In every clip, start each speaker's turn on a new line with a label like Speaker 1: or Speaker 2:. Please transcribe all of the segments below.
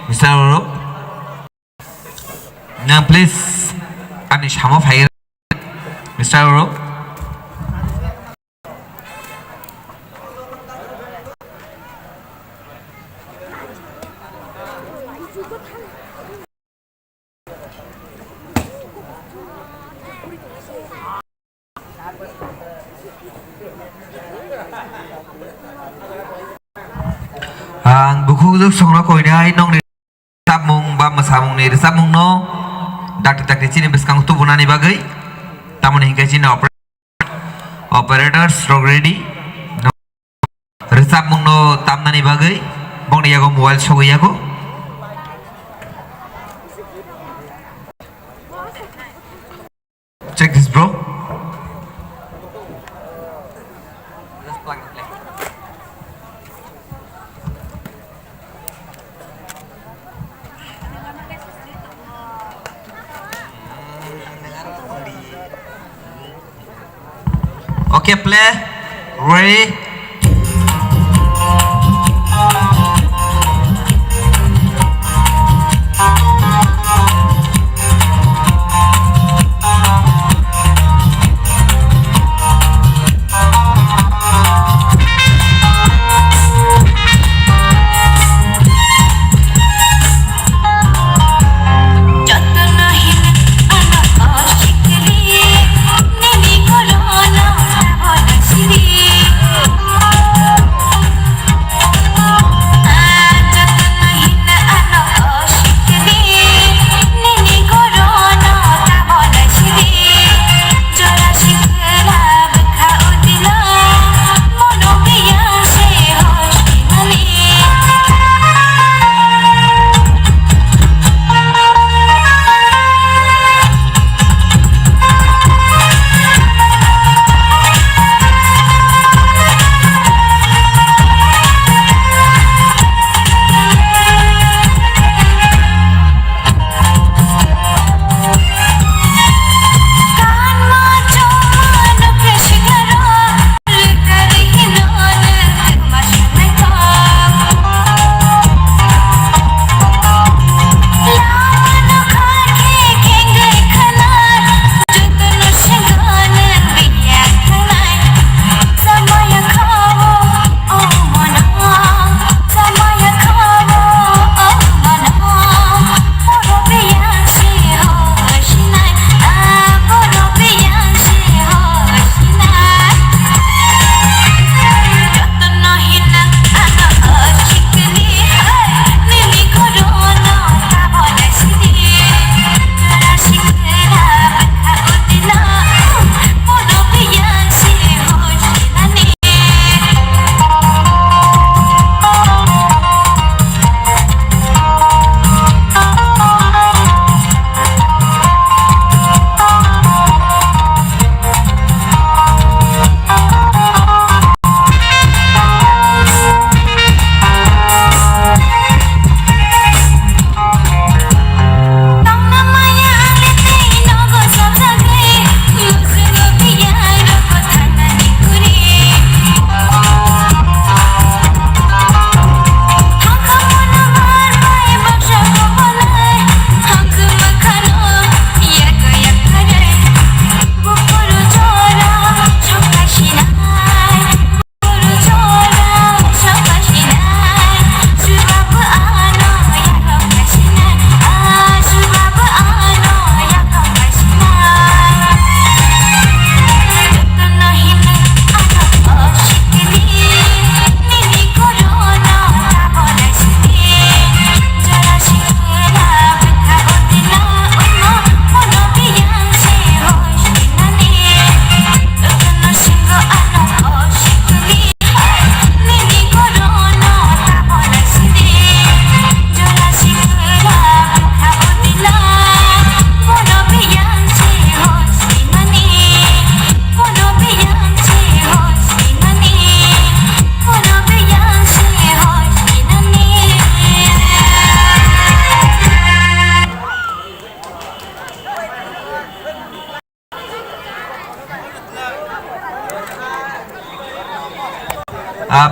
Speaker 1: Mr. Oro. Now please, ani sama fire. Mr. Oro. Ang buku songno koinai nong ni sabmung ba masamung ni sabmung no dak cini beskang tu bunani bagai tamun hingga cini operators ready no sabmung no tamnani bagai bong ni yago mobile sogoi yago check this bro. Okay, play. Ready?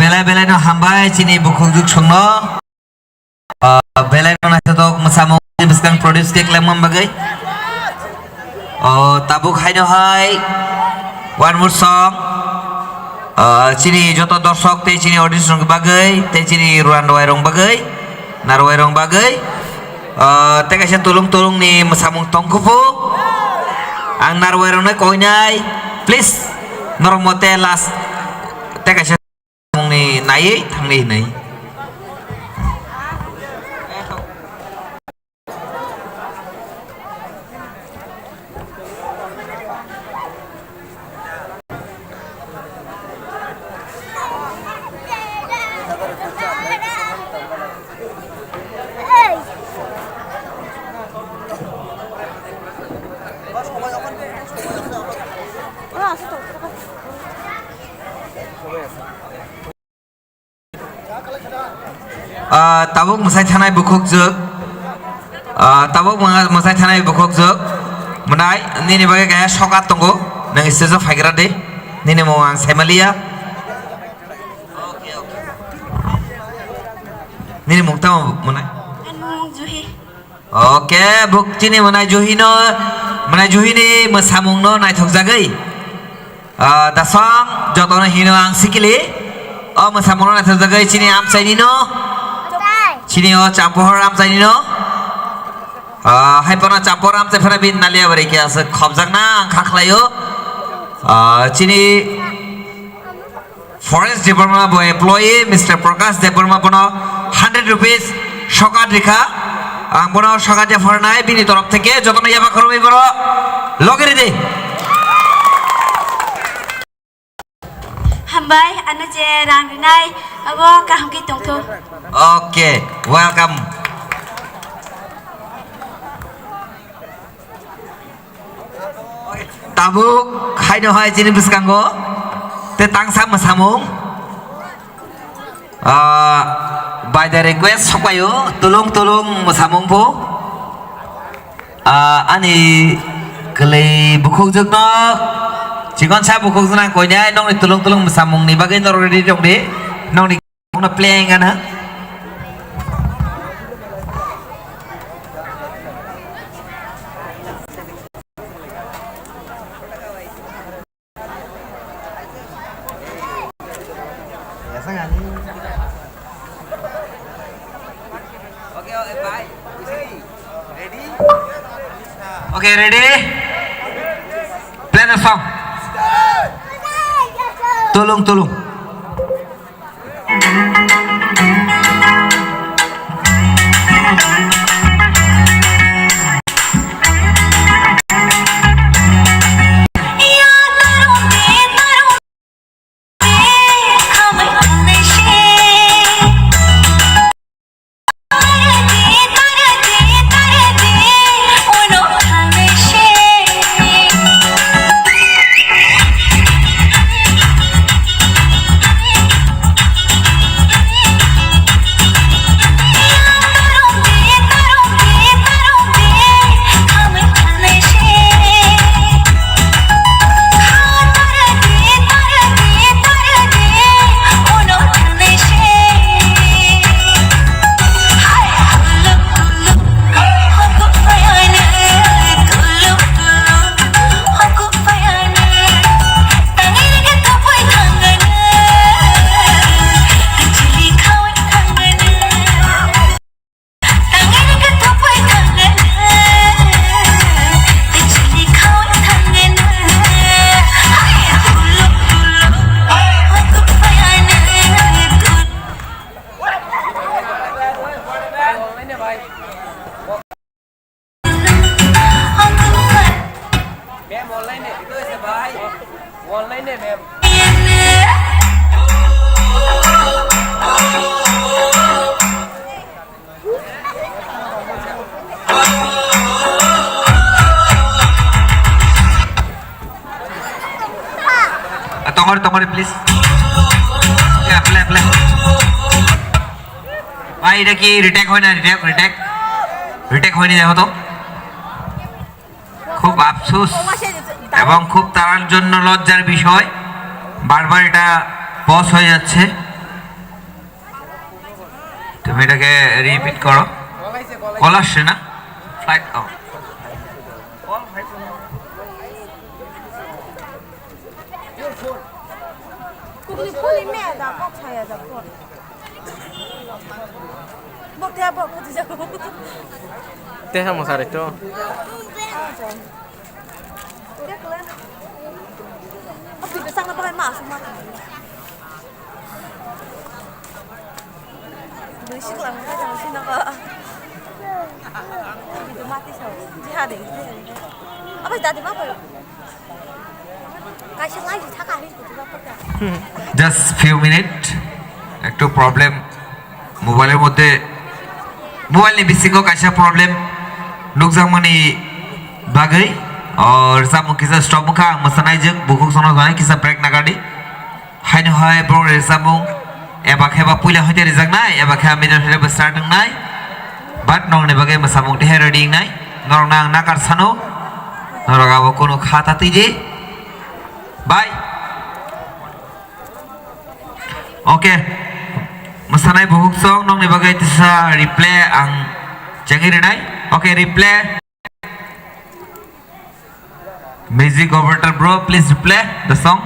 Speaker 1: Belai-belai no hambai cini buku juk songno belai no produce ke kelam bagai tabuk hai no hai one more song chini joto dorshok te chini audience rong bagai te chini ruan roi rong bagai naroi rong bagai te kaisa tulung ni samung tongkupu ang naroi rong koi nai please normote last te kaisa ni nai thang ni nai tabuk masai thanai bukhuk jok tabuk masai thanai bukhuk jok manai nini bagai kaya shokat tongo nang stage of haigra de nini mo ang semalia nini mukta manai
Speaker 2: Juhi.
Speaker 1: oke buk chini manai juhi no manai juhi ni masamung no nai thok jagai da song jotono hino ang sikili masamung no nai thok jagai chini am chai ni no chini campur ram chai ni no hai pona campur ram chai phara bin nalia bari ke ase khobjak na khakhlayo chini forest department bo employee Mr. Prakash Debarma bono 100 rupees shokat rekha ang bono shokat je fornai bini torop theke jotono yaba khoroi boro logeri de
Speaker 2: Hambai anu je rang rinai abo kaham ki tongtho.
Speaker 1: okay welcome tabuk hai no hai chini biskango te tangsa masamung by the request sokayo tulung masamung po ani kelai bukhuk jok no cikon sa bukhuk jona koinya nong ni tulung masamung ni bagai nor ready jong de nong ni na playing kan ha Okay, ready? Play the song. Tulung. Tongor please. Ya play. ভাই এটা কি retake হয় না retake হয়নি দেখো তো খুব আফসোস এবং খুব তার জন্য লজ্জার বিষয় বারবার এটা পজ হয়ে যাচ্ছে তুমি এটাকে রিপিট করো কল আসছে না flight oh
Speaker 2: Kung puli mẹ đã bóc thầy à bóc bóc theo bóc cái gì
Speaker 3: Te sama sare to.
Speaker 2: Tapi besar na pakai mas semua. Berisik lah mereka jangan sih nak. Itu mati so. Jihad itu. Apa tadi apa? Kasih lagi tak ada itu apa kan?
Speaker 1: just few minute একটু problem মোবাইলের মধ্যে mobile ni bisingo kaisa problem nukjang mani bagai or samu kisa stop mukha masanai jek bukuk sono janai kisa break nagadi haino hai bro re samu eba kheba puila hoite rijak nai eba kha middle hebe starting nai but nong ne bagai masamung te ready nai nong nang nakar sano noroga bo kono khata tije bye okay masanai bukuk song nong ne bagai tisa replay ang jangi renai okay replay music operator bro please replay the song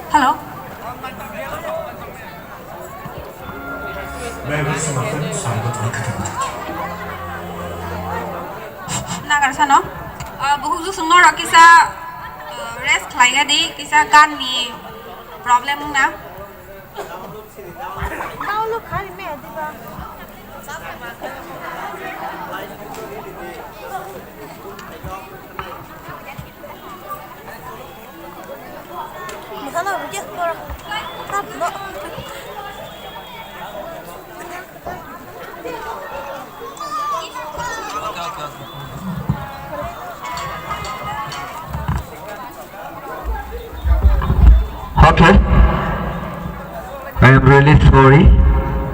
Speaker 2: Halo. Nagar sano. Buku tu semua orang kisah rest lagi di kisah gan ni problem na. Kau lu kali me di ba? Masa nak pergi orang tak nak.
Speaker 1: Okay, I am really sorry.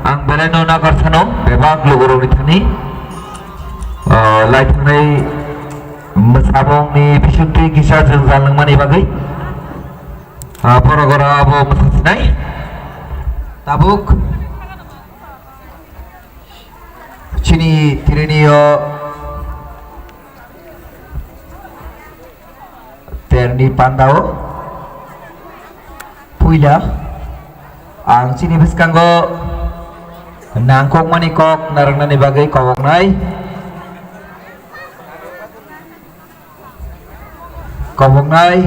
Speaker 1: Ang beleno na karsano, bebag logoro ni thani. Like nai masabong ni bisunti kisah jengzal nang mani bagai. Porogora abo masasinai. Tabuk. Chini tirinio terni pandao. Puila ang sini biskanggo nangkong manikok narang ni bagai kawang nai kawang nai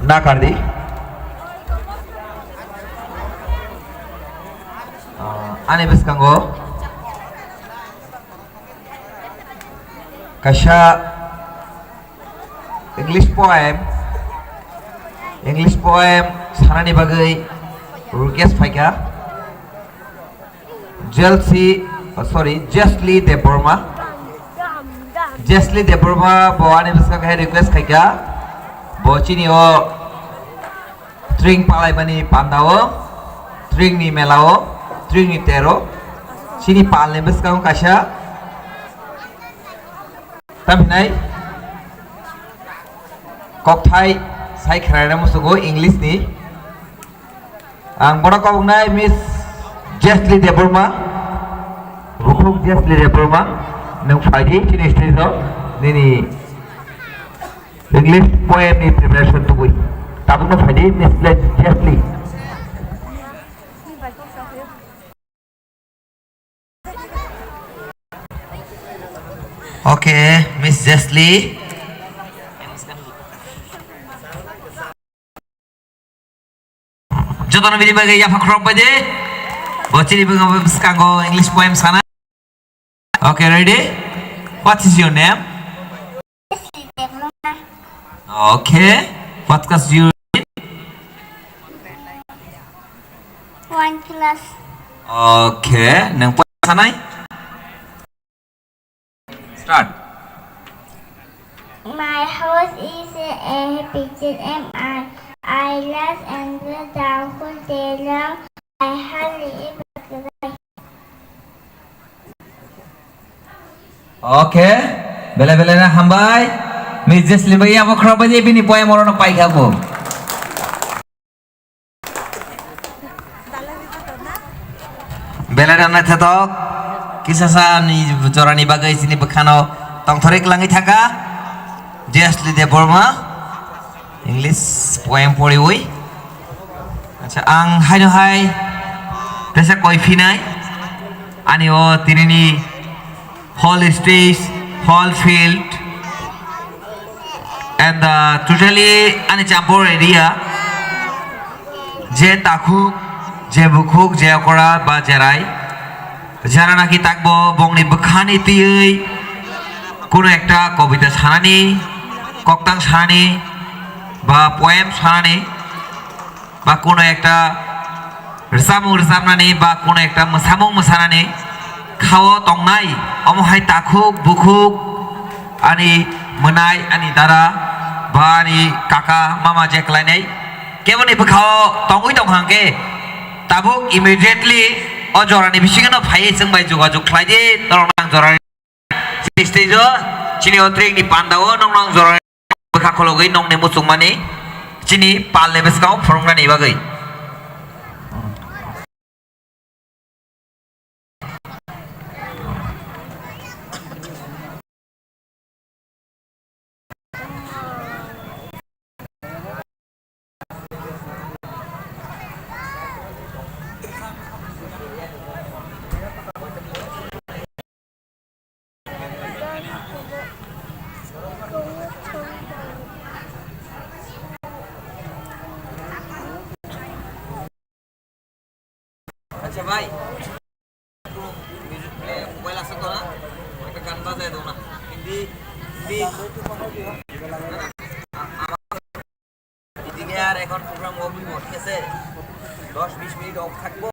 Speaker 1: ना कर दी आने बस कंगो कशा English poem sanani bagai request faika Justly Deborma boani beska kai request faika bochini o string palai bani pandao string ni melao string ni tero sini palne beska kasha tamnai kokthai sai khrana musugo English ni ang bora kobnai Miss Justly Deborma bukhuk Justly Deborma nang faidi chini stage nini English poem ni preparation tu bui tabuk na faidi Miss Justly okay Miss Justly jodoh nabi dibagai ya fakrok baje bocili bengabe biskango English poem sana okay ready what is your name okay what class you in
Speaker 4: 1 class.
Speaker 1: okay nang poem sanai start
Speaker 4: My house is a picture I last and the downful tailor I hardly ever
Speaker 1: okay bela na hambai Miss Justly bagi apa kerap aja bini poem orang pai kamu bela na thetok kisah ni jorani bagai sini bekhano tong thorik langi thaka Justly Deborma English poem pori oi acha ang hai desa koi finai ani o tirini whole stage whole field and totally ani champor area je takhuk je bukhuk je kora ba jerai jara naki takbo bongni bekhani tiei kono ekta kobita sanani koktang sanani বা poem সানানি বা কোনো একটা রেসামনানি বা কোনো একটা মোসামুং মোসানানি খাওয়া তংনাই অমহাই তাখুক বুখুক আনি মনাই আনি দারা বা আনি কাকা মামা জেকলাইনাই কেবনি বখাও তংই তংহাংকে তাবুক ইমিডিয়েটলি অজরানি বিসিগনো ফাইয়ে जोंबाय যোগাযোগ খাইदे তরনাং জরানি স্টেজ চিনি অত্রিকনি পান্দাও নংনাं জরানি bekakologai nong nemu sungmani cini pal lebes kau forongani bagai আচ্ছা ভাই মিউজিক প্লে মোবাইল আছে তো না একটা গান বাজায় দাও না হিন্দি এদিকে আর এখন প্রোগ্রাম অফ ঠিক আছে 10-20 মিনিট অফ থাকবো